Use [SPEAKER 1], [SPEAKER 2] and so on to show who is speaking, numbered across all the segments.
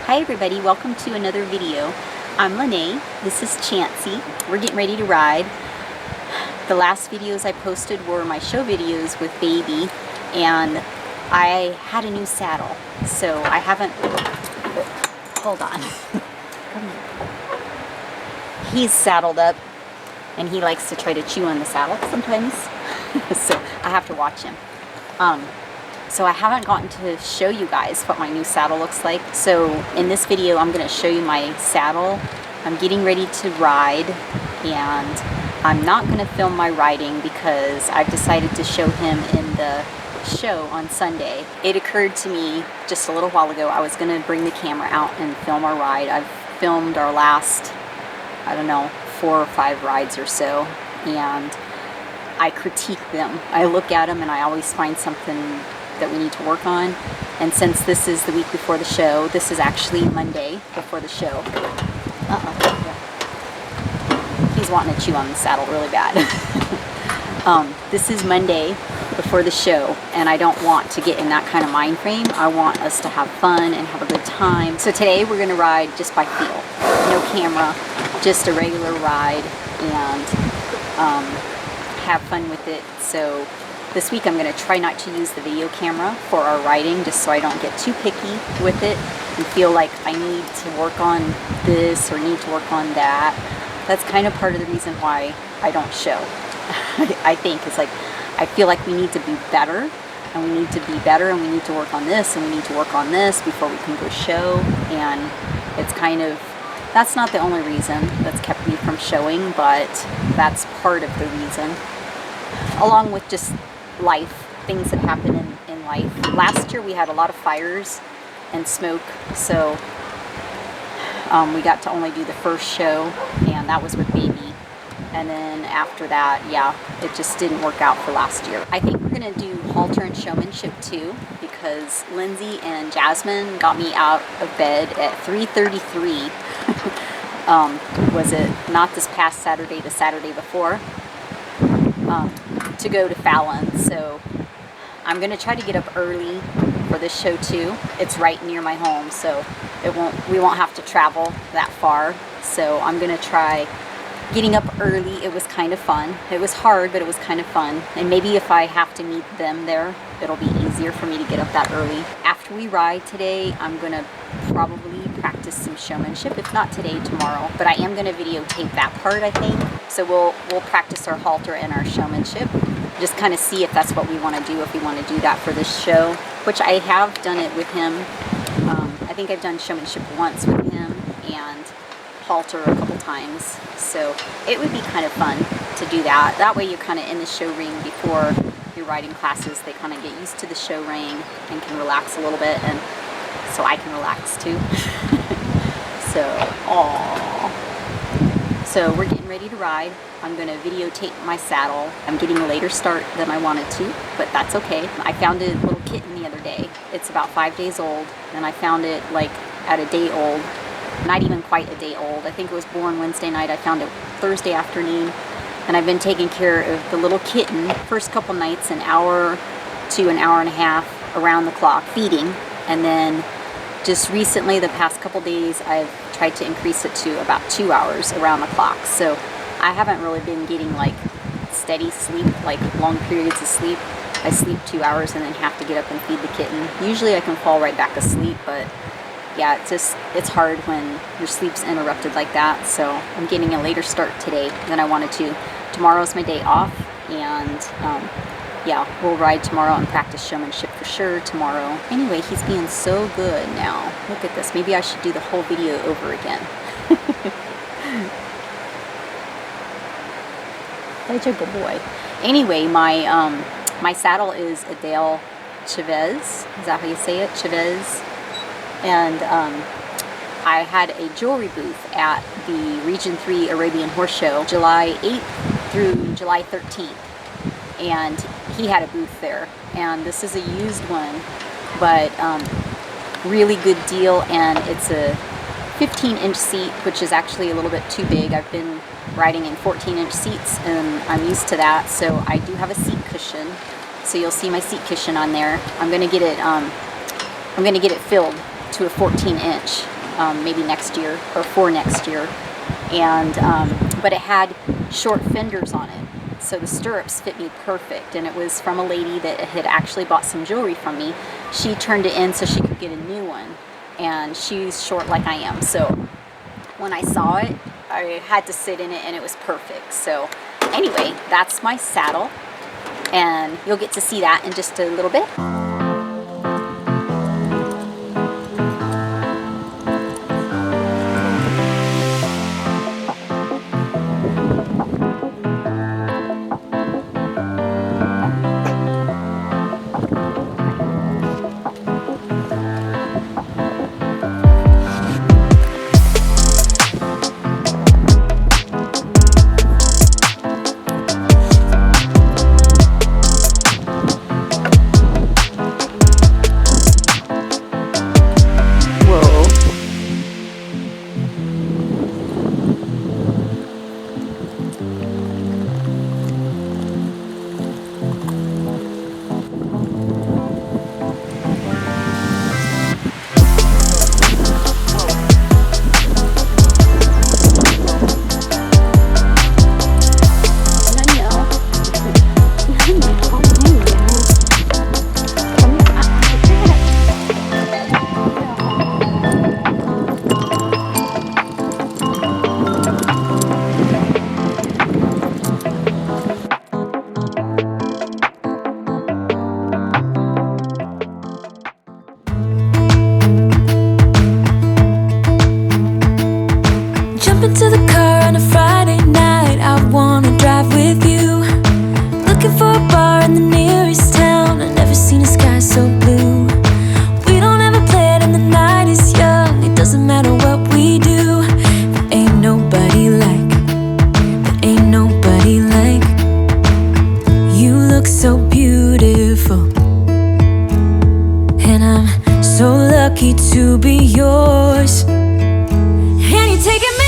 [SPEAKER 1] Hi everybody, welcome to another video. I'm Lene, this is Chancey. We're getting ready to ride. The last videos I posted were my show videos with Baby, and I had a new saddle, so I haven't, hold on. He's saddled up, and he likes to try to chew on the saddle sometimes, so I have to watch him. So I haven't gotten to show you guys what my new saddle looks like. So in this video, I'm going to show you my saddle. I'm getting ready to ride, and I'm not going to film my riding because I've decided to show him in the show on Sunday. It occurred to me just a little while ago I was going to bring the camera out and film our ride. I've filmed our last, I don't know, 4 or 5 rides or so, and I critique them. I look at them and I always find something that we need to work on. And since this is the week before the show, this is actually Monday before the show. He's wanting to chew on the saddle really bad. This is Monday before the show, and I don't want to get in that kind of mind frame. I want us to have fun and have a good time. So today we're gonna ride just by feel. No camera, just a regular ride, and have fun with it. So this week I'm going to try not to use the video camera for our riding, just so I don't get too picky with it and feel like I need to work on this or need to work on that. That's kind of part of the reason why I don't show. I think it's like, I feel like we need to be better, and we need to be better, and we need to work on this, and we need to work on this before we can go show. And it's kind of, that's not the only reason that's kept me from showing, but that's part of the reason, along with just life, things that happen in life. Last year we had a lot of fires and smoke, so we got to only do the first show, and that was with Baby. And then after that, yeah, it just didn't work out for last year. I think we're gonna do halter and showmanship too, because Lindsay and Jasmine got me out of bed at 3:33. Was it not this past Saturday, the Saturday before, to go to Fallon. So I'm gonna try to get up early for this show too. It's right near my home, so we won't have to travel that far. So I'm gonna try getting up early. It was kind of fun. It was hard, but it was kind of fun. And maybe if I have to meet them there, it'll be easier for me to get up that early. After we ride today, I'm gonna probably practice some showmanship. If not today, tomorrow. But I am gonna videotape that part, I think. So we'll practice our halter and our showmanship. Just kind of see if that's what we want to do, if we want to do that for this show, which I have done it with him. I think I've done showmanship once with him and halter a couple times. So it would be kind of fun to do that. That way you're kind of in the show ring before your riding classes. They kind of get used to the show ring and can relax a little bit, and so I can relax too. So we're getting ready to ride. I'm going to videotape my saddle. I'm getting a later start than I wanted to, but that's okay. I found a little kitten the other day. It's about 5 days old, and I found it like at a day old. Not even quite a day old. I think it was born Wednesday night. I found it Thursday afternoon, and I've been taking care of the little kitten first couple nights, an hour to an hour and a half around the clock feeding, and then just recently, the past couple days, I've tried to increase it to about 2 hours around the clock. So I haven't really been getting like steady sleep, like long periods of sleep. I sleep 2 hours and then have to get up and feed the kitten. Usually I can fall right back asleep, but yeah, it's hard when your sleep's interrupted like that. So I'm getting a later start today than I wanted to. Tomorrow's my day off, and yeah, we'll ride tomorrow and practice showmanship for sure tomorrow. Anyway, he's being so good now. Look at this. Maybe I should do the whole video over again. Such a good boy. Anyway, my saddle is Adele Chavez. Is that how you say it? Chavez. And I had a jewelry booth at the Region 3 Arabian Horse Show, July 8th through July 13th. And he had a booth there, and this is a used one, but really good deal. And it's a 15-inch seat, which is actually a little bit too big. I've been riding in 14-inch seats, and I'm used to that. So I do have a seat cushion, so you'll see my seat cushion on there. I'm gonna get it filled to a 14-inch, maybe next year or for next year. And but it had short fenders on it, so the stirrups fit me perfect. And it was from a lady that had actually bought some jewelry from me. She turned it in so she could get a new one, and she's short like I am, so when I saw it, I had to sit in it and it was perfect. So anyway, that's my saddle, and you'll get to see that in just a little bit.
[SPEAKER 2] Into the car on a Friday night, I wanna drive with you. Looking for a bar in the nearest town. I've never seen a sky so blue. We don't ever play it and the night is young. It doesn't matter what we do. There ain't nobody like, there ain't nobody like. You look so beautiful, and I'm so lucky to be yours. And you're taking me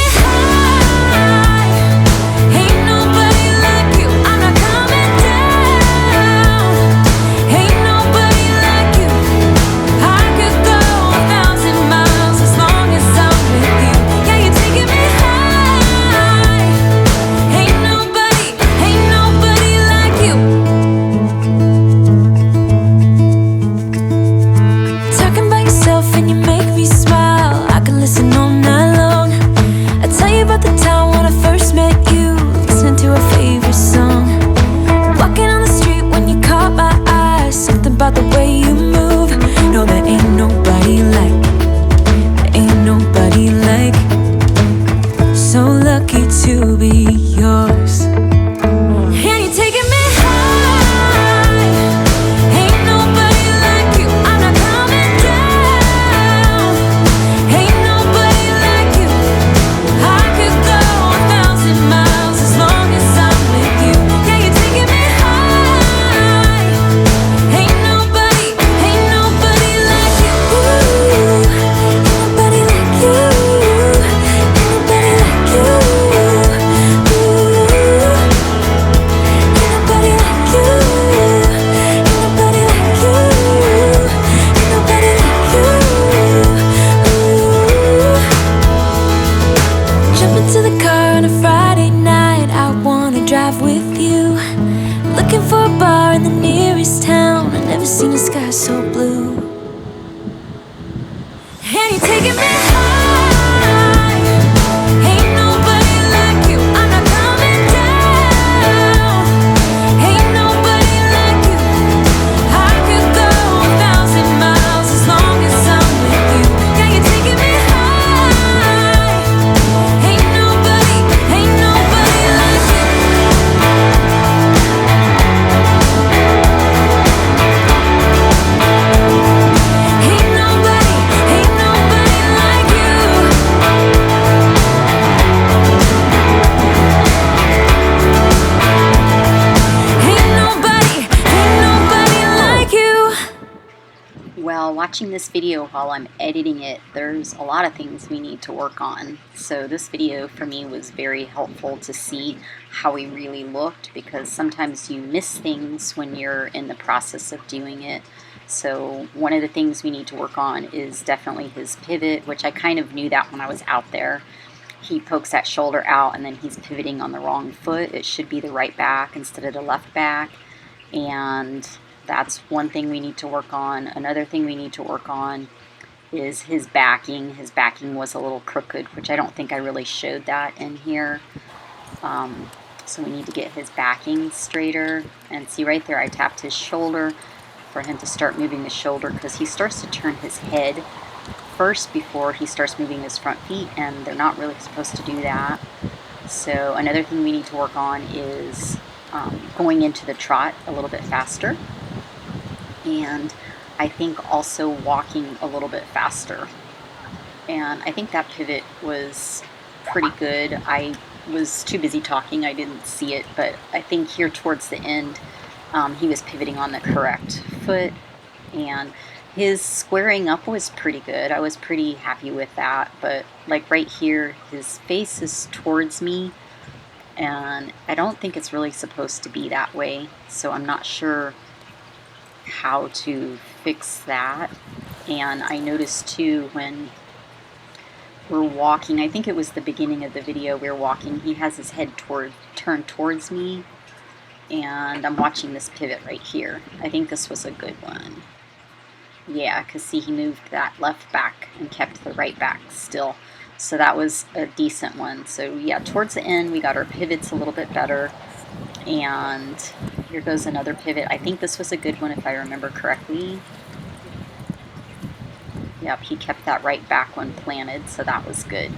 [SPEAKER 2] to be yours. And you're taking me high. Ain't nobody like you. I'm not coming down. Ain't nobody like you. I could go 1,000 miles as long as I'm with you. Yeah, you're taking me high. Ain't nobody like you. Ain't nobody like you. Ain't nobody like you. Drive with you, looking for a bar in the nearest town. I've never seen a sky so blue. And you're taking me high. Ain't nobody like you. I'm not coming down. Ain't nobody like you. I could go 1,000 miles as long as I'm with you. Yeah, you're taking me high. Ain't nobody like you.
[SPEAKER 1] Well, watching this video while I'm editing it, there's a lot of things we need to work on. So this video for me was very helpful to see how we really looked, because sometimes you miss things when you're in the process of doing it. So one of the things we need to work on is definitely his pivot, which I kind of knew that when I was out there. He pokes that shoulder out and then he's pivoting on the wrong foot. It should be the right back instead of the left back. And that's one thing we need to work on. Another thing we need to work on is his backing. His backing was a little crooked, which I don't think I really showed that in here. So we need to get his backing straighter. And see right there, I tapped his shoulder for him to start moving the shoulder, because he starts to turn his head first before he starts moving his front feet, and they're not really supposed to do that. So another thing we need to work on is going into the trot a little bit faster, and I think also walking a little bit faster. And I think that pivot was pretty good. I was too busy talking, I didn't see it, but I think here towards the end he was pivoting on the correct foot, and his squaring up was pretty good. I was pretty happy with that. But like right here, his face is towards me, and I don't think it's really supposed to be that way. So I'm not sure how to fix that. And I noticed too, when we're walking, I think it was the beginning of the video, we were walking, he has his head turned towards me, and I'm watching this pivot right here. I think this was a good one. Yeah, because see, he moved that left back and kept the right back still. So that was a decent one. So yeah, towards the end, we got our pivots a little bit better. And here goes another pivot. I think this was a good one if I remember correctly. Yep, he kept that right back one planted, so that was good.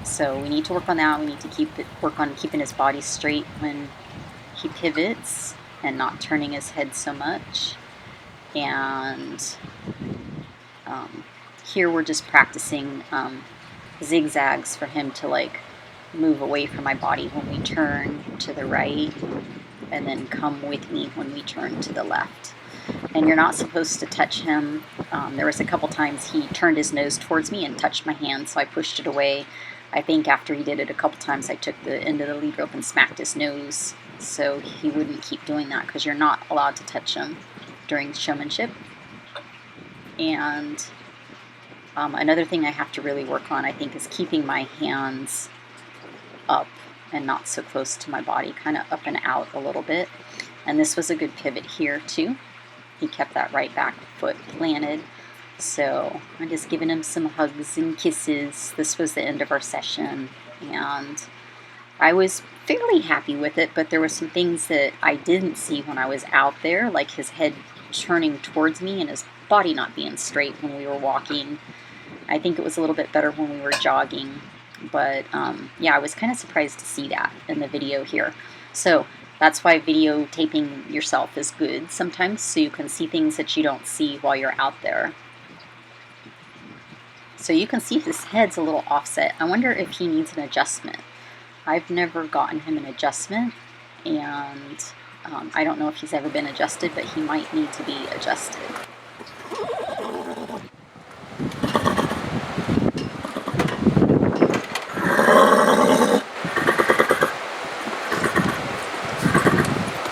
[SPEAKER 1] So we need to work on that. We need to work on keeping his body straight when he pivots and not turning his head so much. And here we're just practicing zigzags for him to like move away from my body when we turn to the right, and then come with me when we turn to the left. And you're not supposed to touch him. There was a couple times he turned his nose towards me and touched my hand, so I pushed it away. I think after he did it a couple times, I took the end of the lead rope and smacked his nose, so he wouldn't keep doing that, because you're not allowed to touch him during showmanship. And another thing I have to really work on, I think, is keeping my hands up and not so close to my body, kind of up and out a little bit. And this was a good pivot here too. He kept that right back foot planted. So I'm just giving him some hugs and kisses. This was the end of our session, and I was fairly happy with it, but there were some things that I didn't see when I was out there, like his head turning towards me and his body not being straight when we were walking. I think it was a little bit better when we were jogging, but yeah, I was kind of surprised to see that in the video here. So that's why videotaping yourself is good sometimes, so you can see things that you don't see while you're out there. So you can see his head's a little offset. I wonder if he needs an adjustment. I've never gotten him an adjustment, and I don't know if he's ever been adjusted, but he might need to be adjusted.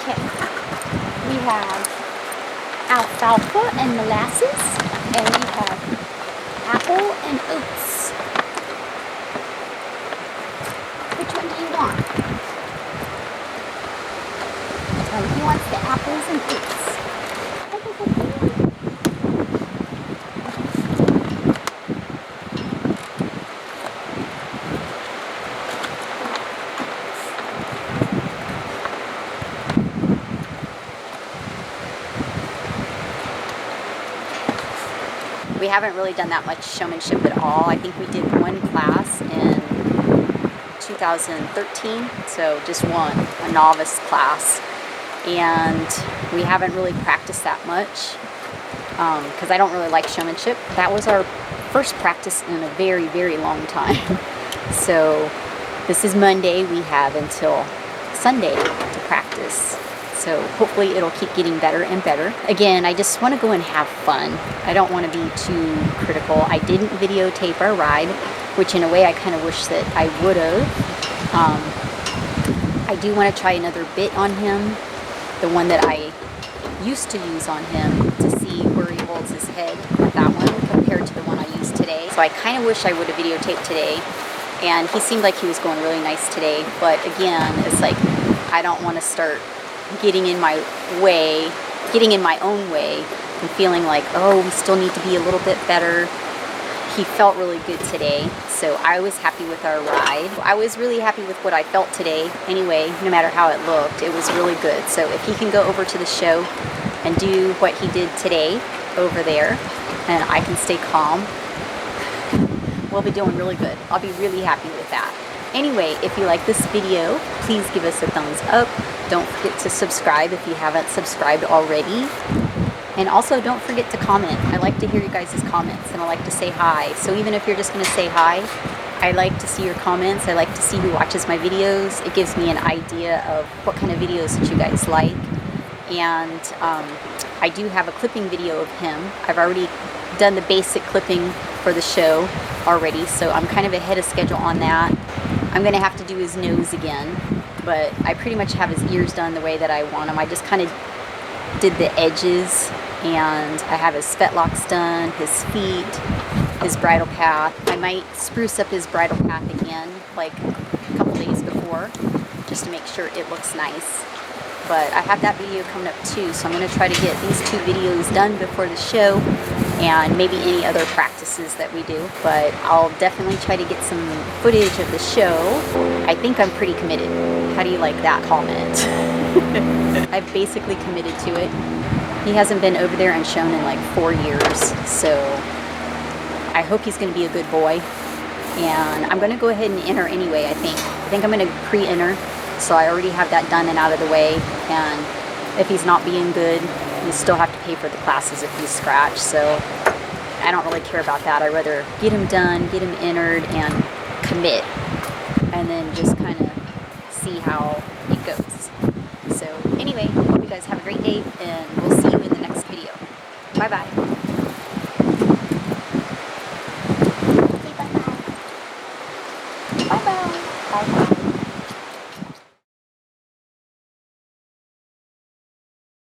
[SPEAKER 1] Okay, we have alfalfa and molasses, and we have apple and oats. Which one do you want? He wants the apples and oats. We haven't really done that much showmanship at all. I think we did one class in 2013, so just one, a novice class. And we haven't really practiced that much because I don't really like showmanship. That was our first practice in a very, very long time. So this is Monday. We have until Sunday to practice. So hopefully it'll keep getting better and better. Again, I just want to go and have fun. I don't want to be too critical. I didn't videotape our ride, which in a way I kind of wish that I would have. I do want to try another bit on him, the one that I used to use on him, to see ahead with that one compared to the one I used today. So I kind of wish I would have videotaped today. And he seemed like he was going really nice today. But again, it's like I don't want to start getting in my way, getting in my own way and feeling like, oh, we still need to be a little bit better. He felt really good today, so I was happy with our ride. I was really happy with what I felt today anyway, no matter how it looked. It was really good. So if he can go over to the show and do what he did today over there, and I can stay calm, we'll be doing really good. I'll be really happy with that. Anyway, if you like this video, please give us a thumbs up. Don't forget to subscribe if you haven't subscribed already. And also, don't forget to comment. I like to hear you guys' comments, and I like to say hi. So even if you're just going to say hi, I like to see your comments. I like to see who watches my videos. It gives me an idea of what kind of videos that you guys like. And I do have a clipping video of him. I've already done the basic clipping for the show already, so I'm kind of ahead of schedule on that. I'm going to have to do his nose again, but I pretty much have his ears done the way that I want them. I just kind of did the edges, and I have his fetlocks done, his feet, his bridle path. I might spruce up his bridle path again, like a couple days before, just to make sure it looks nice. But I have that video coming up too, so I'm going to try to get these 2 videos done before the show, and maybe any other practices that we do. But I'll definitely try to get some footage of the show. I think I'm pretty committed. How do you like that comment? I've basically committed to it. He hasn't been over there and shown in like 4 years, so I hope he's going to be a good boy. And I'm going to go ahead and enter anyway, I think. I think I'm going to pre-enter, so I already have that done and out of the way. And if he's not being good, you still have to pay for the classes if he's scratched, so I don't really care about that. I'd rather get him done, get him entered, and commit, and then just kind of see how it goes. So anyway, hope you guys have a great day, and we'll see you in the next video. Bye-bye. Bye-bye. Bye-bye. Bye-bye.